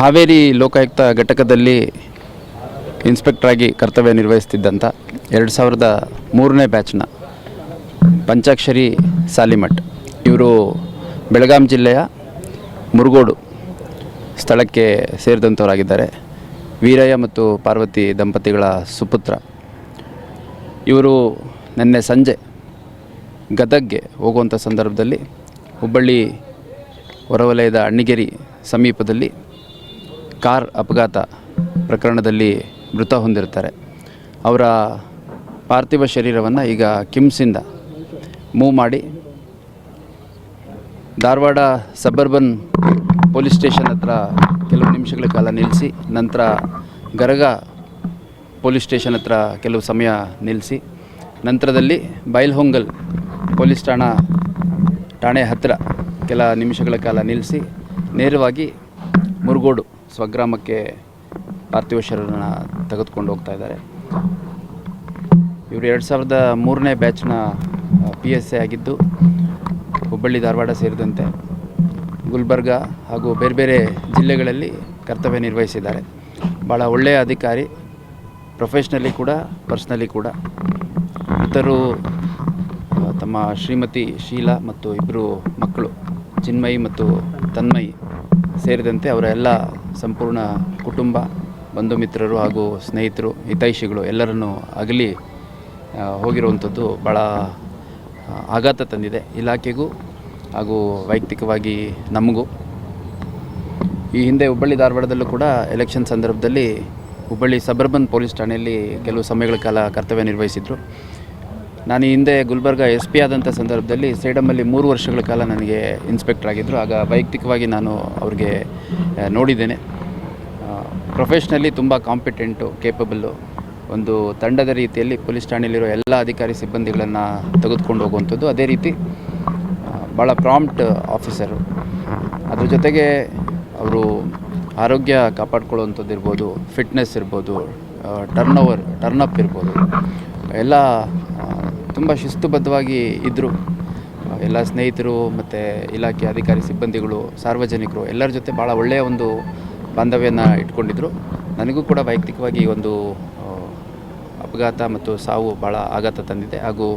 ಹಾವೇರಿ ಲೋಕಾಯುಕ್ತ ಘಟಕದಲ್ಲಿ ಇನ್ಸ್ಪೆಕ್ಟರ್ ಆಗಿ ಕರ್ತವ್ಯ ನಿರ್ವಹಿಸುತ್ತಿದ್ದಂಥ 2003ನೇ ಬ್ಯಾಚ್ನ ಪಂಚಾಕ್ಷರಿ ಸಾಲಿಮಠ್ ಇವರು ಬೆಳಗಾಂ ಜಿಲ್ಲೆಯ ಮುರುಗೋಡು ಸ್ಥಳಕ್ಕೆ ಸೇರಿದಂಥವರಾಗಿದ್ದಾರೆ. ವೀರಯ್ಯ ಮತ್ತು ಪಾರ್ವತಿ ದಂಪತಿಗಳ ಸುಪುತ್ರ. ಇವರು ನಿನ್ನೆ ಸಂಜೆ ಗದಗ್ಗೆ ಹೋಗುವಂಥ ಸಂದರ್ಭದಲ್ಲಿ ಹುಬ್ಬಳ್ಳಿ ಹೊರವಲಯದ ಅಣ್ಣಿಗೇರಿ ಸಮೀಪದಲ್ಲಿ ಕಾರ್ ಅಪಘಾತ ಪ್ರಕರಣದಲ್ಲಿ ಮೃತ ಹೊಂದಿರ್ತಾರೆ. ಅವರ ಪಾರ್ಥಿವ ಶರೀರವನ್ನು ಈಗ ಕಿಮ್ಸಿಂದ ಮೂವ್ ಮಾಡಿ ಧಾರವಾಡ ಸಬರ್ಬನ್ ಪೊಲೀಸ್ ಸ್ಟೇಷನ್ ಹತ್ರ ಕೆಲವು ನಿಮಿಷಗಳ ಕಾಲ ನಿಲ್ಲಿಸಿ, ನಂತರ ಗರಗ ಪೊಲೀಸ್ ಸ್ಟೇಷನ್ ಹತ್ರ ಕೆಲವು ಸಮಯ ನಿಲ್ಲಿಸಿ, ನಂತರದಲ್ಲಿ ಬೈಲ್ಹೊಂಗಲ್ ಪೊಲೀಸ್ ಠಾಣೆ ಹತ್ತಿರ ಕೆಲ ನಿಮಿಷಗಳ ಕಾಲ ನಿಲ್ಲಿಸಿ ನೇರವಾಗಿ ಮುರುಗೋಡು ಸ್ವಗ್ರಾಮಕ್ಕೆ ಪಾರ್ಥಿವ ಶರೀರನ ತೆಗೆದುಕೊಂಡು ಹೋಗ್ತಾ ಇದ್ದಾರೆ. ಇವರು 2003ನೇ ಬ್ಯಾಚ್ನ PSI ಆಗಿದ್ದು ಹುಬ್ಬಳ್ಳಿ ಧಾರವಾಡ ಸೇರಿದಂತೆ ಗುಲ್ಬರ್ಗ ಹಾಗೂ ಬೇರೆ ಬೇರೆ ಜಿಲ್ಲೆಗಳಲ್ಲಿ ಕರ್ತವ್ಯ ನಿರ್ವಹಿಸಿದ್ದಾರೆ. ಭಾಳ ಒಳ್ಳೆಯ ಅಧಿಕಾರಿ, ಪ್ರೊಫೆಷ್ನಲಿ ಕೂಡ ಪರ್ಸ್ನಲಿ ಕೂಡ. ಇತರು ತಮ್ಮ ಶ್ರೀಮತಿ ಶೀಲಾ ಮತ್ತು ಇಬ್ಬರು ಮಕ್ಕಳು ಚಿನ್ಮಯಿ ಮತ್ತು ತನ್ಮಯಿ ಸೇರಿದಂತೆ ಅವರ ಎಲ್ಲ ಸಂಪೂರ್ಣ ಕುಟುಂಬ, ಬಂಧು ಮಿತ್ರರು ಹಾಗೂ ಸ್ನೇಹಿತರು, ಹಿತೈಷಿಗಳು ಎಲ್ಲರನ್ನೂ ಅಗಲಿ ಹೋಗಿರುವಂಥದ್ದು ಭಾಳ ಆಘಾತ ತಂದಿದೆ ಇಲಾಖೆಗೂ ಹಾಗೂ ವೈಯಕ್ತಿಕವಾಗಿ ನಮಗೂ. ಈ ಹಿಂದೆ ಹುಬ್ಬಳ್ಳಿ ಧಾರವಾಡದಲ್ಲೂ ಕೂಡ ಎಲೆಕ್ಷನ್ ಸಂದರ್ಭದಲ್ಲಿ ಹುಬ್ಬಳ್ಳಿ ಸಬರ್ಬನ್ ಪೊಲೀಸ್ ಠಾಣೆಯಲ್ಲಿ ಕೆಲವು ಸಮಯಗಳ ಕಾಲ ಕರ್ತವ್ಯ ನಿರ್ವಹಿಸಿದರು. ನಾನು ಈ ಹಿಂದೆ ಗುಲ್ಬರ್ಗ SP ಆದಂಥ ಸಂದರ್ಭದಲ್ಲಿ ಸೇಡಮಲ್ಲಿ 3 ವರ್ಷಗಳ ಕಾಲ ನನಗೆ ಇನ್ಸ್ಪೆಕ್ಟರ್ ಆಗಿದ್ದರು. ಆಗ ವೈಯಕ್ತಿಕವಾಗಿ ನಾನು ಅವ್ರಿಗೆ ನೋಡಿದ್ದೇನೆ. ಪ್ರೊಫೆಷ್ನಲಿ ತುಂಬ ಕಾಂಪಿಟೆಂಟು, ಕೇಪಬಲ್ಲು, ಒಂದು ತಂಡದ ರೀತಿಯಲ್ಲಿ ಪೊಲೀಸ್ ಠಾಣೆಯಲ್ಲಿರೋ ಎಲ್ಲ ಅಧಿಕಾರಿ ಸಿಬ್ಬಂದಿಗಳನ್ನು ತೆಗೆದುಕೊಂಡು ಹೋಗುವಂಥದ್ದು. ಅದೇ ರೀತಿ ಭಾಳ ಪ್ರಾಂಪ್ಟ್ ಆಫೀಸರು. ಅದ್ರ ಜೊತೆಗೆ ಅವರು ಆರೋಗ್ಯ ಕಾಪಾಡ್ಕೊಳ್ಳುವಂಥದ್ದು ಇರ್ಬೋದು, ಫಿಟ್ನೆಸ್ ಇರ್ಬೋದು, ಟರ್ನಪ್ ಇರ್ಬೋದು, ಎಲ್ಲ ತುಂಬ ಶಿಸ್ತುಬದ್ಧವಾಗಿ ಇದ್ದರು. ಎಲ್ಲ ಸ್ನೇಹಿತರು ಮತ್ತು ಇಲಾಖೆ ಅಧಿಕಾರಿ ಸಿಬ್ಬಂದಿಗಳು, ಸಾರ್ವಜನಿಕರು ಎಲ್ಲರ ಜೊತೆ ಭಾಳ ಒಳ್ಳೆಯ ಒಂದು ಬಾಂಧವ್ಯನ ಇಟ್ಕೊಂಡಿದ್ದರು. ನನಗೂ ಕೂಡ ವೈಯಕ್ತಿಕವಾಗಿ ಒಂದು ಅಪಘಾತ ಮತ್ತು ಸಾವು ಭಾಳ ಆಘಾತ ತಂದಿದೆ. ಹಾಗೂ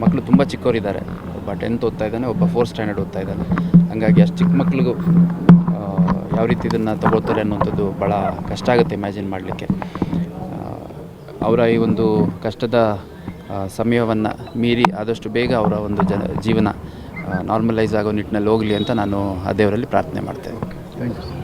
ಮಕ್ಕಳು ತುಂಬ ಚಿಕ್ಕವರಿದ್ದಾರೆ. ಒಬ್ಬ 10th ಓದ್ತಾ ಇದ್ದಾನೆ, ಒಬ್ಬ 4th ಸ್ಟ್ಯಾಂಡರ್ಡ್ ಓದ್ತಾ ಇದ್ದಾನೆ. ಹಾಗಾಗಿ ಅಷ್ಟು ಚಿಕ್ಕ ಮಕ್ಕಳಿಗೂ ಯಾವ ರೀತಿ ಇದನ್ನು ತಗೊಳ್ತಾರೆ ಅನ್ನೋಂಥದ್ದು ಭಾಳ ಕಷ್ಟ ಆಗುತ್ತೆ ಇಮ್ಯಾಜಿನ್ ಮಾಡಲಿಕ್ಕೆ. ಅವರ ಈ ಒಂದು ಕಷ್ಟದ ಸಮಯವನ್ನು ಮೀರಿ ಆದಷ್ಟು ಬೇಗ ಅವರ ಒಂದು ಜೀವನ ನಾರ್ಮಲೈಸ್ ಆಗೋ ನಿಟ್ಟಿನಲ್ಲಿ ಹೋಗಲಿ ಅಂತ ನಾನು ಆ ದೇವರಲ್ಲಿ ಪ್ರಾರ್ಥನೆ ಮಾಡ್ತೇನೆ. Thank you.